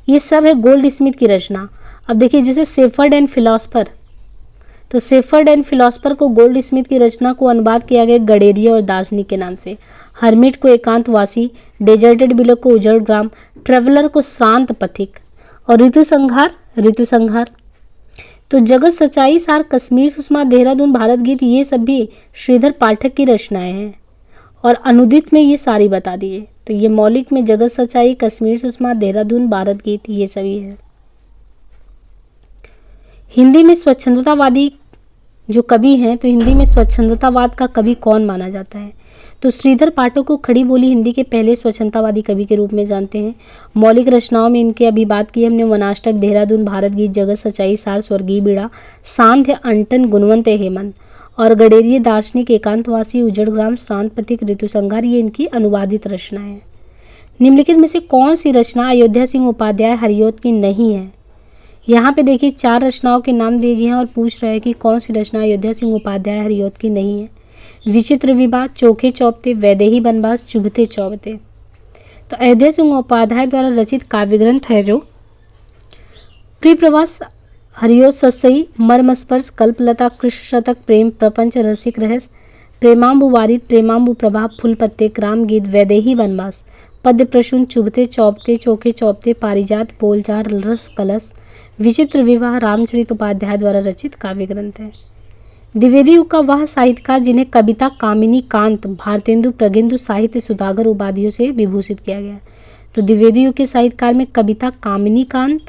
[SPEAKER 1] ये सब है गोल्ड स्मिथ की रचना। अब देखिए जैसे सेफर्ड एंड फिलोसफर, तो सेफर्ड एंड फिलोसफर को गोल्ड स्मिथ की रचना को अनुवाद किया गया गडेरिया और दार्शनिक के नाम से, हर्मिट को एकांतवासी, डेजर्टेड विलेज को उजड़ ग्राम, ट्रैवलर को श्रांत पथिक और ऋतु संहार। तो जगत सच्चाई सार, कश्मीर सुषमा, देहरादून, भारत गीत ये सब भी श्रीधर पाठक की रचनाएं हैं और अनुदित में ये सारी बता दिए। तो ये मौलिक में जगत सच्चाई, कश्मीर सुषमा, देहरादून, भारत गीत ये सभी है। हिंदी में स्वच्छंदतावादी जो कवि हैं, तो हिंदी में स्वच्छंदतावाद का कवि कौन माना जाता है? तो श्रीधर पाठक को खड़ी बोली हिंदी के पहले स्वच्छंदतावादी कवि के रूप में जानते हैं। मौलिक रचनाओं में इनके अभी बात की हमने, वनाष्टक, देहरादून, भारत गीत, जगत सच्चाई सार, स्वर्गीय बीड़ा, सांध्य, अंटन, गुणवंत हेमंत और गडेरिया, दार्शनिक, एकांतवासी, उजड़ ग्राम, शांत पथिक, ऋतु संहार ये इनकी अनुवादित रचनाएं हैं। निम्नलिखित में से कौन सी रचना अयोध्या सिंह उपाध्याय हरिऔध की नहीं है? यहाँ पे देखिए 4 रचनाओं के नाम दिए गए हैं और पूछ रहे हैं कि कौन सी रचना अयोध्या सिंह उपाध्याय हरिऔध की नहीं है। विचित्र विवाह, चोखे चौपते, वैदेही बनवास, चुभते चौबते। तो अयोध्या सिंह उपाध्याय द्वारा रचित काव्य ग्रंथ है जो प्रियप्रवास, हरिऔध सत्सई, मर्मस्पर्श, कल्पलता, कृष्ण शतक, प्रेम प्रपंच, रसिक रहस्य, प्रेमाम्बु वारिद, प्रेमाम्बु प्रभाव, फूल पत्ते, ग्राम गीत, वैदेही बनवास, पद्य प्रसून, चुभते चौपते, चोखे चौपते, पारिजात, बोलचार, रस कलश, विचित्र विवाह रामचरित उपाध्याय द्वारा रचित काव्य ग्रंथ है। द्विवेदी युग का वह साहित्यकार जिन्हें कविता कामिनी कांत, भारतेंदु, प्रगेंदु, साहित्य सुधाकर उपाधियों से विभूषित किया गया। तो द्विवेदी युग के साहित्यकार में कविता कामिनी कांत,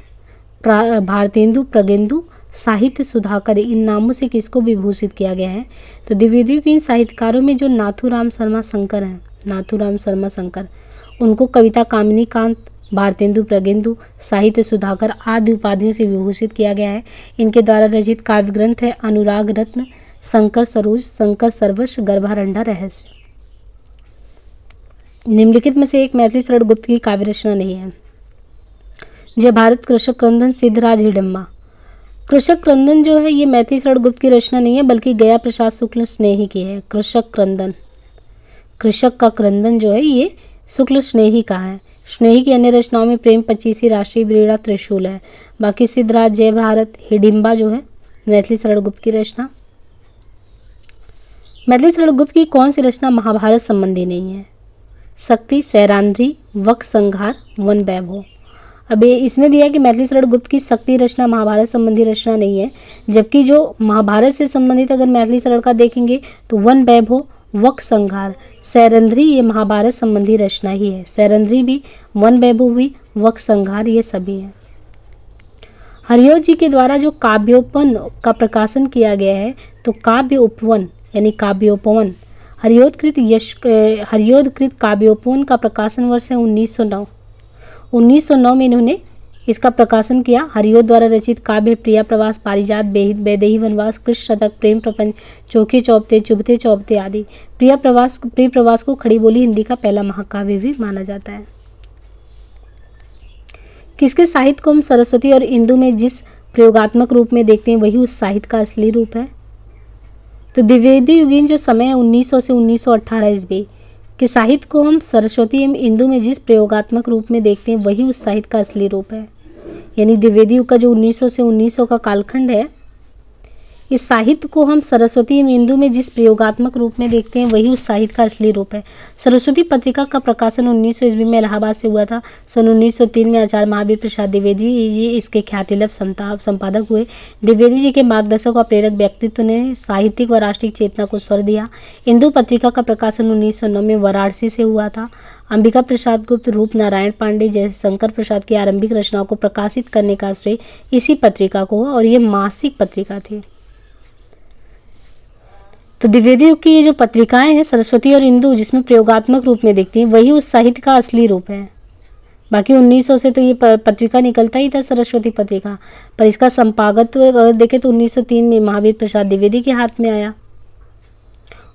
[SPEAKER 1] भारतेंदु, प्रगेंदु, साहित्य सुधाकर, इन नामों से किसको विभूषित किया गया है? तो द्विवेदी युग के इन साहित्यकारों में जो नाथूराम शर्मा शंकर हैं, नाथूराम शर्मा शंकर, उनको कविता कामिनी कांत, भारतेंदु, प्रगेंदु, साहित्य सुधाकर आदि उपाधियों से विभूषित किया गया है। इनके द्वारा रचित काव्य ग्रंथ है अनुराग रत्न, शंकर सरोज, शंकर सर्वस्व, गर्भारंडा रहस्य। निम्नलिखित में से एक मैथिली शरण गुप्त की काव्य रचना नहीं है। जय भारत, कृषक क्रंदन, सिद्धराज हिडम्बा। कृषक क्रंदन जो है ये मैथिली शरण गुप्त की रचना नहीं है, बल्कि गया प्रसाद शुक्ल स्नेही की है। कृषक क्रंदन, कृषक का क्रंदन जो है ये शुक्ल स्नेही का है। स्नेही की अन्य रचनाओं में प्रेम पचीसी, राष्ट्रीय बीड़ा, त्रिशूल है। बाकी सिद्धराज, जय भारत, हिडिंबा जो है मैथिली शरण गुप्त की रचना। मैथिली शरण गुप्त की कौन सी रचना महाभारत संबंधी नहीं है? शक्ति, सैरांध्री, वक संहार, वन वैभव। अब ये इसमें दिया है कि मैथिली शरण गुप्त की शक्ति रचना महाभारत संबंधी रचना नहीं है, जबकि जो महाभारत से संबंधित अगर मैथिली शरण का देखेंगे तो वन वैभव, वक संहार, सैरंध्री ये महाभारत संबंधी रचना ही है। सैरंध्री भी, वन वैभव भी, वक संहार ये सभी हैं। हरियोध जी के द्वारा जो काव्योपवन का प्रकाशन किया गया है, तो काव्य उपवन यानी काव्योपवन, हरियोधकृत काव्योपवन का प्रकाशन वर्ष है 1909। 1909 में इन्होंने इसका प्रकाशन किया। हरियोध द्वारा रचित काव्य प्रिया प्रवास, पारिजात, वैदेही वनवास, कृष्ण शतक, प्रेम प्रपंच, चोखे चौपते, चुभते चौपते आदि। प्रिय प्रवास को खड़ी बोली हिंदी का पहला महाकाव्य भी माना जाता है। किसके साहित्य को हम सरस्वती और इंदु में जिस प्रयोगात्मक रूप में देखते हैं वही उस साहित्य का असली रूप है? तो द्विवेदी युगीन जो समय है 1900 से 1918 ईस्वी के साहित्य को हम सरस्वती एवं इंदु में जिस प्रयोगात्मक रूप में देखते हैं वही उस साहित्य का असली रूप है। यानी द्विवेदी युग का जो 1900 से 1900 का कालखंड है, इस साहित्य को हम सरस्वती एवं इंदु में जिस प्रयोगात्मक रूप में देखते हैं वही उस साहित्य का असली रूप है। सरस्वती पत्रिका का प्रकाशन 1900 ईस्वी में इलाहाबाद से हुआ था। सन 1903 में आचार्य महावीर प्रसाद द्विवेदी जी इसके ख्यातिलब्ध संपादक हुए। द्विवेदी जी के मार्गदर्शक और प्रेरक व्यक्तित्व ने साहित्यिक व राष्ट्रीय चेतना को स्वर दिया। इंदु पत्रिका का प्रकाशन 1909 में वाराणसी से हुआ था। अंबिका प्रसाद गुप्त, रूप नारायण पांडे जैसे शंकर प्रसाद की आरंभिक रचनाओं को प्रकाशित करने का श्रेय इसी पत्रिका को और ये मासिक पत्रिका थी। तो द्विवेदी युग की ये जो पत्रिकाएं हैं सरस्वती और इंदु जिसमें प्रयोगात्मक रूप में दिखती हैं वही उस साहित्य का असली रूप है। बाकी 1900 से तो ये पत्रिका निकलता ही था सरस्वती पत्रिका, पर इसका संपादकत्व अगर देखें तो 1903 में महावीर प्रसाद द्विवेदी के हाथ में आया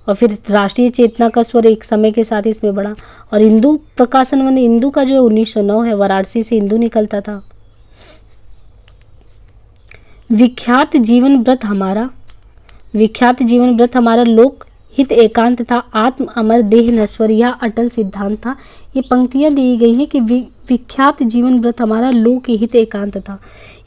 [SPEAKER 1] और फिर राष्ट्रीय चेतना का स्वर एक समय के साथ इसमें बढ़ा। और इंदु प्रकाशन वन इंदु का जो 1909 है वाराणसी से इंदु निकलता था। विख्यात जीवन व्रत हमारा लोक हित एकांत था, आत्म अमर देह नश्वर यह अटल सिद्धांत था। ये पंक्तियां दी गई हैं कि विख्यात जीवन व्रत हमारा लोक हित एकांत था।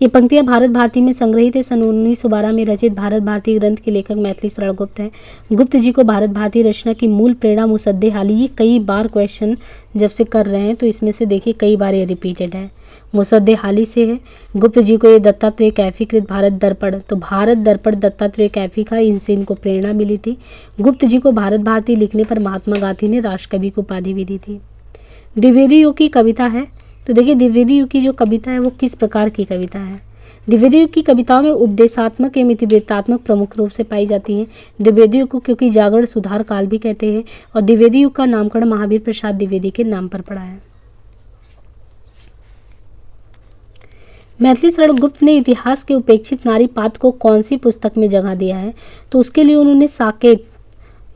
[SPEAKER 1] ये पंक्तियां भारत भारती में संग्रहित है। सन 1912 में रचित भारत भारती ग्रंथ के लेखक मैथिली शरण गुप्त हैं। गुप्त जी को भारत भारती रचना की मूल प्रेरणा मुसद्दे हाली, ये कई बार क्वेश्चन जब से कर रहे हैं तो इसमें से देखिए कई बार ये रिपीटेड है, मुसद्दे हाली से है। गुप्त जी को ये दत्तात्रेय कैफी कृत भारत दर्पण, तो भारत दर्पण दत्तात्रेय कैफी का इनसे इनको प्रेरणा मिली थी। गुप्त जी को भारत भारती लिखने पर महात्मा गांधी ने राष्ट्रकवि को उपाधि भी दी थी। द्विवेदी युग की कविता है, तो देखिए द्विवेदी युग की जो कविता है वो किस प्रकार की कविता है। द्विवेदी युग की कविताओं में उपदेशात्मक एवं इतिवृत्तात्मक प्रमुख रूप से पाई जाती हैं। द्विवेदी युग को क्योंकि जागरण सुधार काल भी कहते हैं और द्विवेदी युग का नामकरण महावीर प्रसाद द्विवेदी के नाम पर पड़ा है। मैथिली शरण गुप्त ने इतिहास के उपेक्षित नारी पात्र को कौन सी पुस्तक में जगह दिया है? तो उसके लिए उन्होंने साकेत,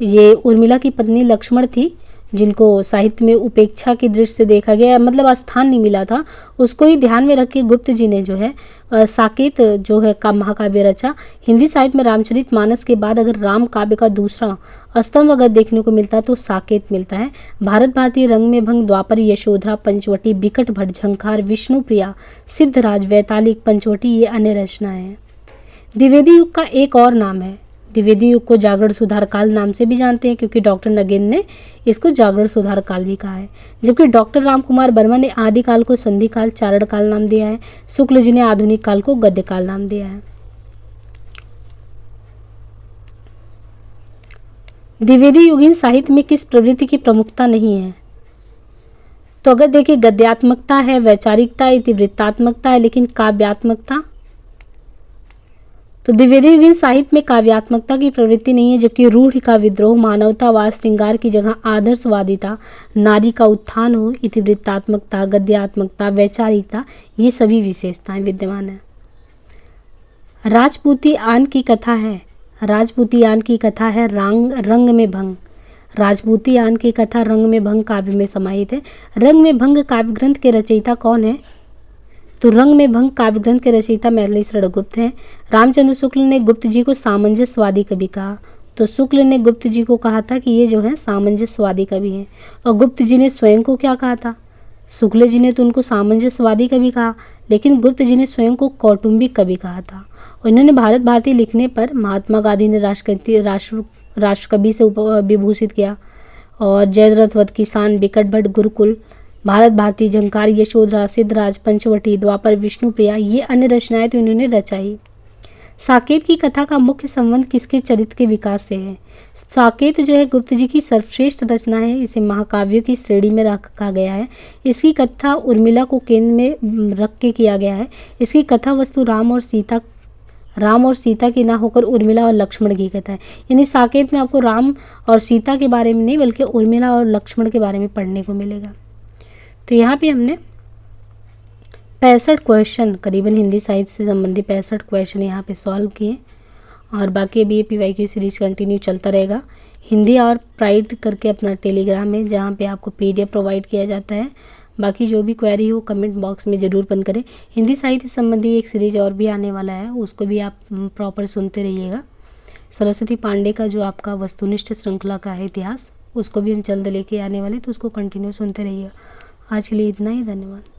[SPEAKER 1] ये उर्मिला की पत्नी लक्ष्मण थी जिनको साहित्य में उपेक्षा की दृष्टि से देखा गया, मतलब स्थान नहीं मिला था, उसको ही ध्यान में रख के गुप्त जी ने जो है साकेत जो है का महाकाव्य रचा। हिंदी साहित्य में रामचरित मानस के बाद अगर राम काव्य का दूसरा स्तंभ अगर देखने को मिलता है तो साकेत मिलता है। भारत भारती, रंग में भंग, द्वापर, यशोधरा, पंचवटी, बिकट भट्ट, झंखार, विष्णुप्रिया, सिद्धराज, वैतालिक, पंचवटी ये अन्य रचनाएं हैं। द्विवेदी युग का एक और नाम है द्विवेदी युग को जागरण सुधार काल नाम से भी जानते हैं, क्योंकि डॉक्टर नगेन ने इसको जागरण सुधार काल भी कहा है। जबकि डॉक्टर राम कुमार वर्मा ने आदि काल को संधि काल, चारण काल नाम दिया है। शुक्ल जी ने आधुनिक काल को गद्य काल नाम दिया है। द्विवेदी युगीन साहित्य में किस प्रवृत्ति की प्रमुखता नहीं है? तो अगर देखिए, गद्यात्मकता है, वैचारिकता, इतिवृत्तात्मकता है, लेकिन काव्यात्मकता, तो द्विवेदी युगीन साहित्य में काव्यात्मकता की प्रवृत्ति नहीं है। जबकि रूढ़ का विद्रोह, मानवतावाद, श्रृंगार की जगह आदर्शवादिता, नारी का उत्थान हो, इतिवृत्तात्मकता, गद्यात्मकता, वैचारिकता, ये सभी विशेषताएं विद्यमान है। राजपूतियान की कथा है, राजपूतियान की कथा है रंग में भंग। राजपूतियान की कथा रंग में भंग काव्य में समाहित है। रंग में भंग काव्य ग्रंथ के रचयिता कौन है? तो रंग में भंग काव्य ग्रंथ के रचयिता मैथिली शरण गुप्त हैं। रामचंद्र शुक्ल ने गुप्त जी को सामंजस्यवादी कवि कहा। तो शुक्ल ने गुप्त जी को कहा था कि ये जो है सामंजस्यवादी कवि हैं। और गुप्त जी ने स्वयं को क्या कहा था? शुक्ल जी ने तो उनको सामंजस्यवादी कवि कहा, लेकिन गुप्त जी ने स्वयं को कौटुंबिक कवि कहा था। और इन्होंने भारत भारती लिखने पर महात्मा गांधी ने राष्ट्रकवि से विभूषित किया। और जयद्रथ वध, किसान, बिकट भट्ट, गुरुकुल, भारत भारती, झंकार, यशोधरा, सिद्धराज, पंचवटी, द्वापर, विष्णुप्रिया, ये अन्य रचनाएं तो इन्होंने रचाई। साकेत की कथा का मुख्य संबंध किसके चरित्र के विकास से है? साकेत जो है गुप्त जी की सर्वश्रेष्ठ रचना है। इसे महाकाव्यों की श्रेणी में रखा गया है। इसकी कथा उर्मिला को केंद्र में रख के किया गया है। इसकी कथा वस्तु राम और सीता की ना होकर उर्मिला और लक्ष्मण की कथा है। यानी साकेत में आपको राम और सीता के बारे में नहीं, बल्कि उर्मिला और लक्ष्मण के बारे में पढ़ने को मिलेगा। तो यहाँ पे हमने 65 क्वेश्चन करीबन हिंदी साहित्य से संबंधित 65 क्वेश्चन यहाँ पे सॉल्व किए। और बाकी अभी ये PYQ सीरीज कंटिन्यू चलता रहेगा। हिंदी और प्राइड करके अपना टेलीग्राम है, जहाँ पे आपको PDF प्रोवाइड किया जाता है। बाकी जो भी क्वेरी हो कमेंट बॉक्स में ज़रूर बंद करें। हिंदी साहित्य संबंधी एक सीरीज और भी आने वाला है, उसको भी आप प्रॉपर सुनते रहिएगा। सरस्वती पांडे का जो आपका वस्तुनिष्ठ श्रृंखला का है इतिहास, उसको भी हम जल्द लेके आने वाले, तो उसको कंटिन्यू सुनते रहिएगा। आज के लिए इतना ही, धन्यवाद।